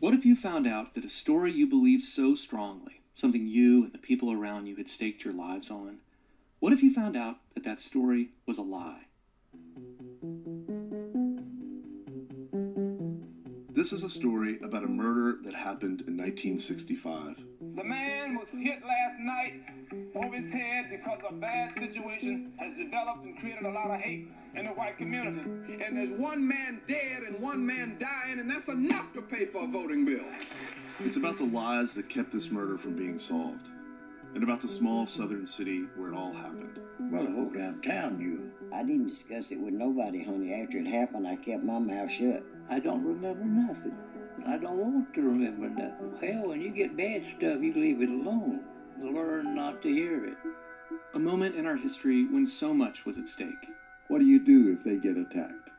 What if you found out that a story you believe so strongly, something you and the people around you had staked your lives on, what if you found out that that story was a lie? This is a story about a murder that happened in 1965. The man was hit last night over his head because a bad situation has developed and created a lot of hate in the white community. And there's one man dead and one man dying, and that's enough to pay for a voting bill. It's about the lies that kept this murder from being solved, and about the small southern city where it all happened. Well, the whole damn town knew. I didn't discuss it with nobody, honey. After it happened, I kept my mouth shut. I don't remember nothing. I don't want to remember nothing. Hell, when you get bad stuff, you leave it alone. Learn not to hear it. A moment in our history when so much was at stake. What do you do if they get attacked?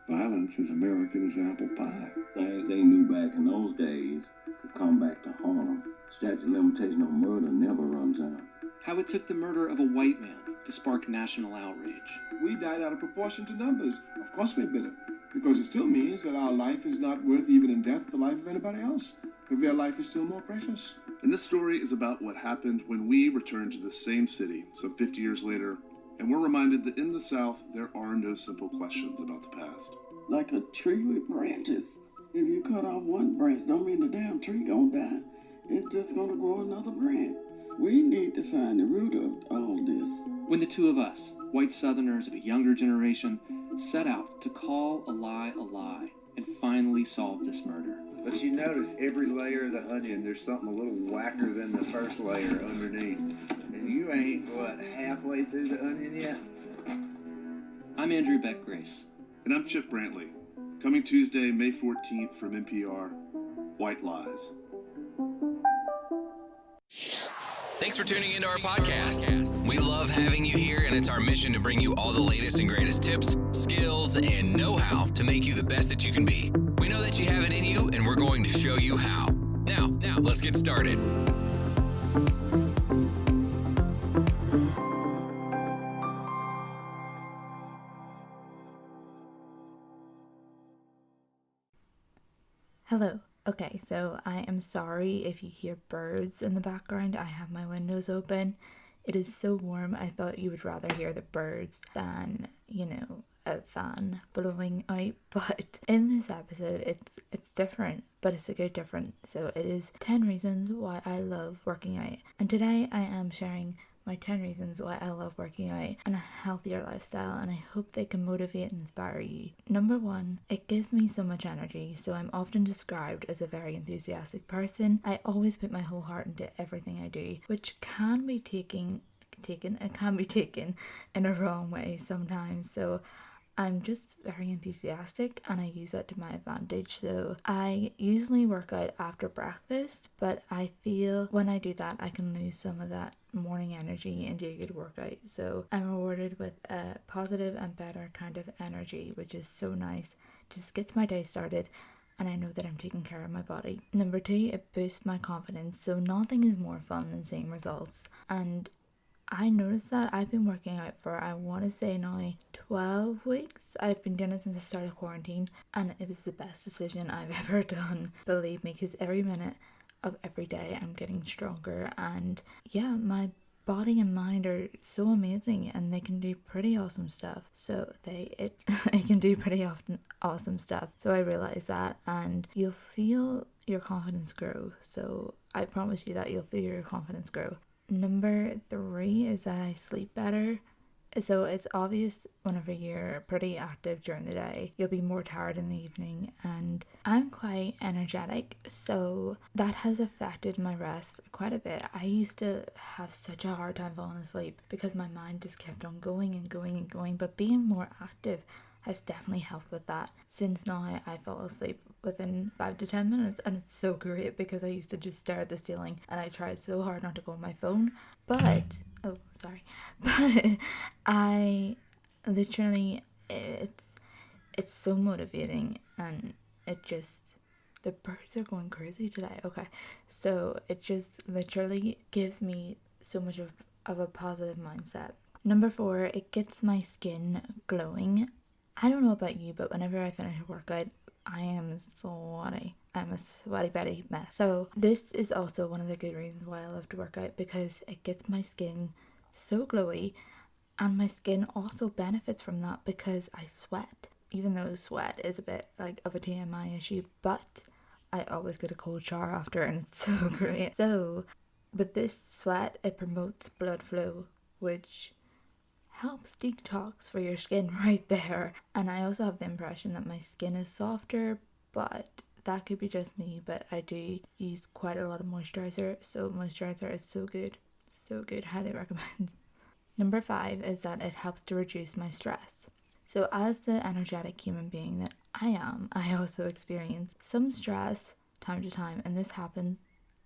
Violence is American as apple pie. Things they knew back in those days could come back to haunt them. Statute of limitation on murder never runs out. How it took the murder of a white man to spark national outrage. We died out of proportion to numbers. Of course we're bitter, because it still means that our life is not worth, even in death, the life of anybody else. That their life is still more precious. And this story is about what happened when we returned to the same city some 50 years later, and we're reminded that in the South, there are no simple questions about the past. Like a tree with branches. If you cut off one branch, don't mean the damn tree gonna die. It's just gonna grow another branch. We need to find the root of all this. When the two of us, white Southerners of a younger generation, set out to call a lie and finally solve this murder. But you notice every layer of the onion, there's something a little whacker than the first layer underneath. And you ain't, halfway through the onion yet? I'm Andrew Beck Grace. And I'm Chip Brantley. Coming Tuesday, May 14th from NPR, White Lies. Thanks for tuning into our podcast. We love having you here, and it's our mission to bring you all the latest and greatest tips, skills, and know-how to make you the best that you can be. We know that you have it in you, and we're going to show you how. Now, let's get started. Hello. Okay, so I am sorry if you hear birds in the background. I have my windows open. It is so warm, I thought you would rather hear the birds than, a fan blowing out. But in this episode, it's different, but it's a good different. So it is 10 reasons why I love working out. And today I am sharing my 10 reasons why I love working out and a healthier lifestyle, and I hope they can motivate and inspire you. Number 1, it gives me so much energy, so I'm often described as a very enthusiastic person. I always put my whole heart into everything I do, which can be taken in a wrong way sometimes. So I'm just very enthusiastic and I use that to my advantage. So I usually work out after breakfast, but I feel when I do that I can lose some of that morning energy and do a good workout. So I'm rewarded with a positive and better kind of energy, which is so nice. Just gets my day started and I know that I'm taking care of my body. Number 2, it boosts my confidence. So nothing is more fun than seeing results. And I noticed that I've been working out for, I want to say now, 12 weeks. I've been doing it since the start of quarantine, and it was the best decision I've ever done. Believe me, because every minute of every day I'm getting stronger, and yeah, my body and mind are so amazing, and they can do pretty awesome stuff. So it can do pretty awesome stuff. So I realized that, and you'll feel your confidence grow. So I promise you that you'll feel your confidence grow. Number 3 is that I sleep better. So it's obvious whenever you're pretty active during the day, you'll be more tired in the evening, and I'm quite energetic, so that has affected my rest quite a bit. I used to have such a hard time falling asleep because my mind just kept on going and going and going, but being more active has definitely helped with that. Since now I fall asleep within 5 to 10 minutes, and it's so great because I used to just stare at the ceiling and I tried so hard not to go on my phone, but I literally, it's so motivating, and it just, the birds are going crazy today. Okay, so it just literally gives me so much of a positive mindset. Number 4, it gets my skin glowing. I don't know about you, but whenever I finish a workout, I am sweaty. I'm a sweaty Betty mess. So this is also one of the good reasons why I love to work out, because it gets my skin so glowy, and my skin also benefits from that because I sweat. Even though sweat is a bit like of a TMI issue, but I always get a cold shower after, and it's so great. So with this sweat, it promotes blood flow, which helps detox for your skin right there. And I also have the impression that my skin is softer, but that could be just me. But I do use quite a lot of moisturizer, so moisturizer is so good, highly recommend. Number 5 is that it helps to reduce my stress. So as the energetic human being that I am, I also experience some stress time to time, and this happens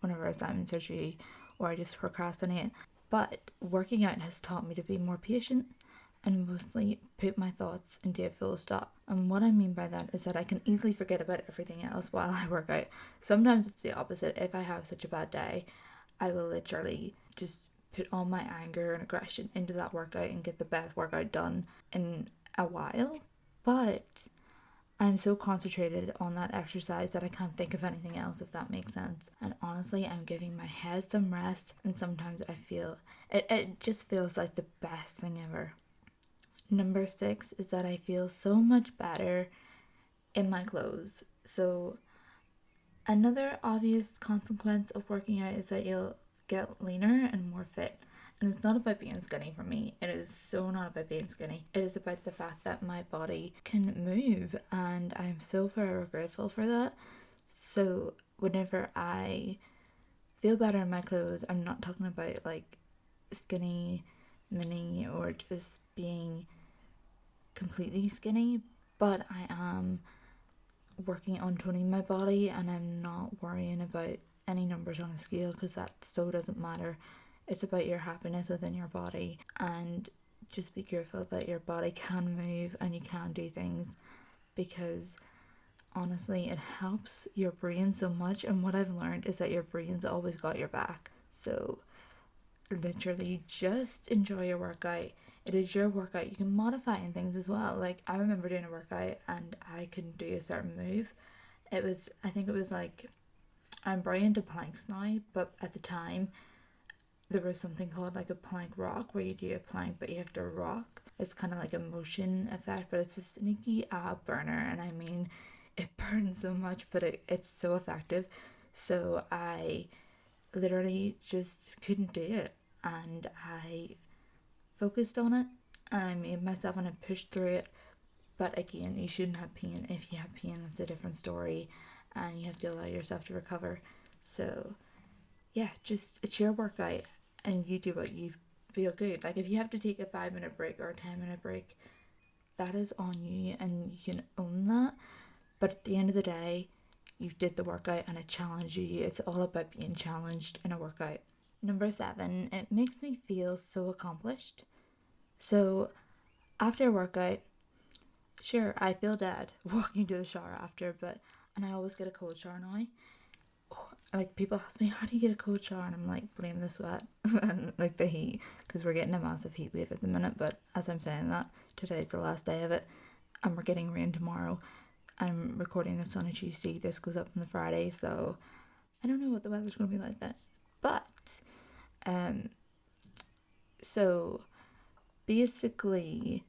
whenever I'm in surgery or I just procrastinate. But working out has taught me to be more patient and mostly put my thoughts into a full stop. And what I mean by that is that I can easily forget about everything else while I work out. Sometimes it's the opposite. If I have such a bad day, I will literally just put all my anger and aggression into that workout and get the best workout done in a while. But I'm so concentrated on that exercise that I can't think of anything else, if that makes sense. And honestly, I'm giving my head some rest, and sometimes I feel it just feels like the best thing ever. Number 6 is that I feel so much better in my clothes. So another obvious consequence of working out is that you'll get leaner and more fit. And it's not about being skinny for me. It is so not about being skinny. It is about the fact that my body can move, and I'm so forever grateful for that. So whenever I feel better in my clothes, I'm not talking about like skinny, mini, or just being completely skinny, but I am working on toning my body, and I'm not worrying about any numbers on a scale, because that so doesn't matter. It's about your happiness within your body, and just be grateful that your body can move and you can do things, because honestly it helps your brain so much. And what I've learned is that your brain's always got your back. So literally just enjoy your workout. It is your workout. You can modify in things as well. Like I remember doing a workout and I couldn't do a certain move. I think it was like, I'm very into planks now, but at the time there was something called like a plank rock, where you do a plank but you have to rock. It's kind of like a motion effect, but it's a sneaky ab burner, and I mean it burns so much, but it's so effective. So I literally just couldn't do it, and I focused on it and I made myself, and I pushed through it. But again, you shouldn't have pain. If you have pain, that's a different story, and you have to allow yourself to recover. So yeah, just it's your workout, and you do what you feel good. Like if you have to take a 5-minute break or a 10-minute break, that is on you, and you can own that. But at the end of the day, you did the workout and it challenged you. It's all about being challenged in a workout. Number 7, it makes me feel so accomplished. So after a workout, sure, I feel dead walking to the shower after, and I always get a cold shower now. Like people ask me, how do you get a cold shower? And I'm like, blame the sweat and like the heat, because we're getting a massive heat wave at the minute. But as I'm saying that, today's the last day of it, and we're getting rain tomorrow. I'm recording this on a Tuesday. This goes up on the Friday, so I don't know what the weather's going to be like then. But so basically,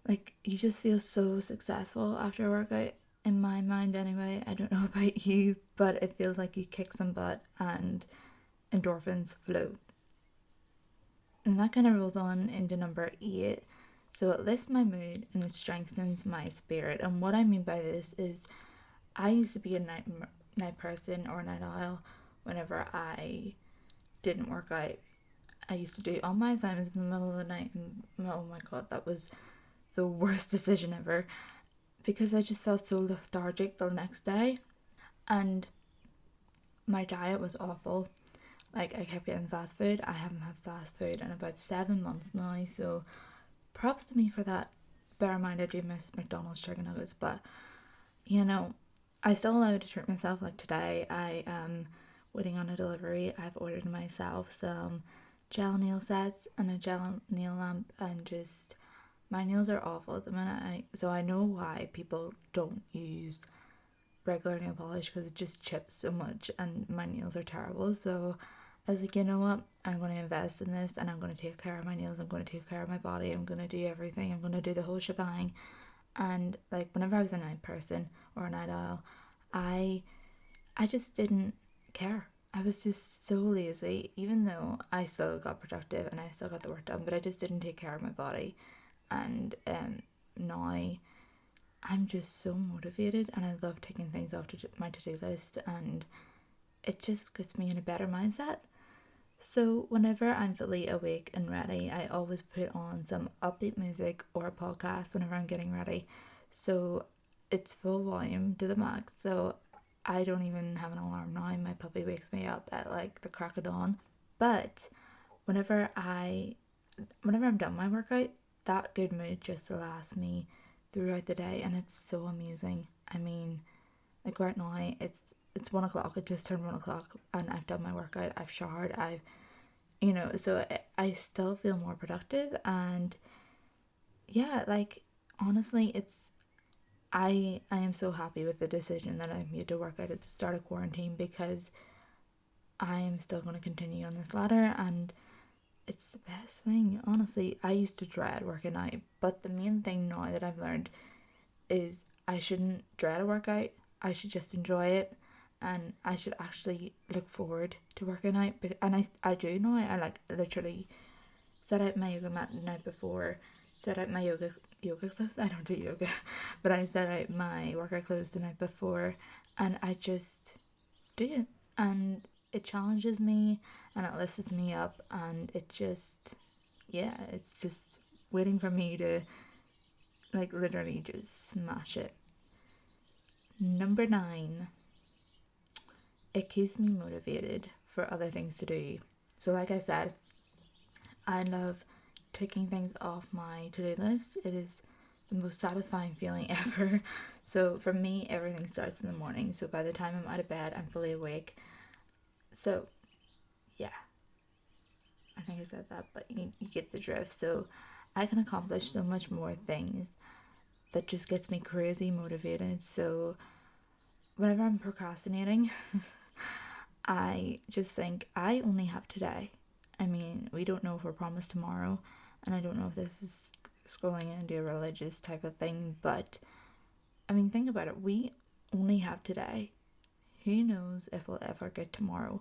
like you just feel so successful after a workout. In my mind anyway, I don't know about you, but it feels like you kick some butt and endorphins flow. And that kind of rolls on into number 8. So it lifts my mood and it strengthens my spirit. And what I mean by this is, I used to be a night person or a night owl whenever I didn't work out. I used to do all my assignments in the middle of the night, and oh my god, that was the worst decision ever, because I just felt so lethargic the next day, and my diet was awful. Like I kept getting fast food. I haven't had fast food in about 7 months now, so props to me for that. Bear in mind I do miss McDonald's chicken nuggets, but you know, I still allow to treat myself. Like today I am waiting on a delivery. I've ordered myself some gel nail sets and a gel nail lamp, and just my nails are awful at the minute, so I know why people don't use regular nail polish because it just chips so much and my nails are terrible. So I was like, you know what, I'm going to invest in this and I'm going to take care of my nails, I'm going to take care of my body, I'm going to do everything, I'm going to do the whole shebang. And like whenever I was a night person or a night owl, I just didn't care. I was just so lazy, even though I still got productive and I still got the work done, but I just didn't take care of my body. And now I'm just so motivated and I love taking things off my to-do list, and it just gets me in a better mindset. So whenever I'm fully awake and ready, I always put on some upbeat music or a podcast whenever I'm getting ready. So it's full volume to the max. So I don't even have an alarm now. My puppy wakes me up at like the crack of dawn. But whenever I'm done my workout, that good mood just lasts me throughout the day, and it's so amazing. I mean, like right now it's 1 o'clock. It just turned 1 o'clock and I've done my workout, I've showered, so I still feel more productive. And yeah, like honestly, I am so happy with the decision that I made to work out at the start of quarantine, because I am still going to continue on this ladder and it's the best thing. Honestly, I used to dread working out, but the main thing now that I've learned is I shouldn't dread a workout. I should just enjoy it, and I should actually look forward to working out. And I do now. I like literally set out my yoga mat the night before, set out my yoga clothes. I don't do yoga, but I set out my workout clothes the night before, and I just do it, and it challenges me and it lifts me up, and it just, yeah, it's just waiting for me to like literally just smash it. Number 9, it keeps me motivated for other things to do. So like I said, I love taking things off my to-do list. It is the most satisfying feeling ever. So for me, everything starts in the morning. So by the time I'm out of bed, I'm fully awake. So yeah, I think I said that, but you get the drift. So I can accomplish so much more things that just gets me crazy motivated. So whenever I'm procrastinating, I just think I only have today. I mean, we don't know if we're promised tomorrow, and I don't know if this is scrolling into a religious type of thing, but I mean, think about it. We only have today. Who knows if we'll ever get tomorrow?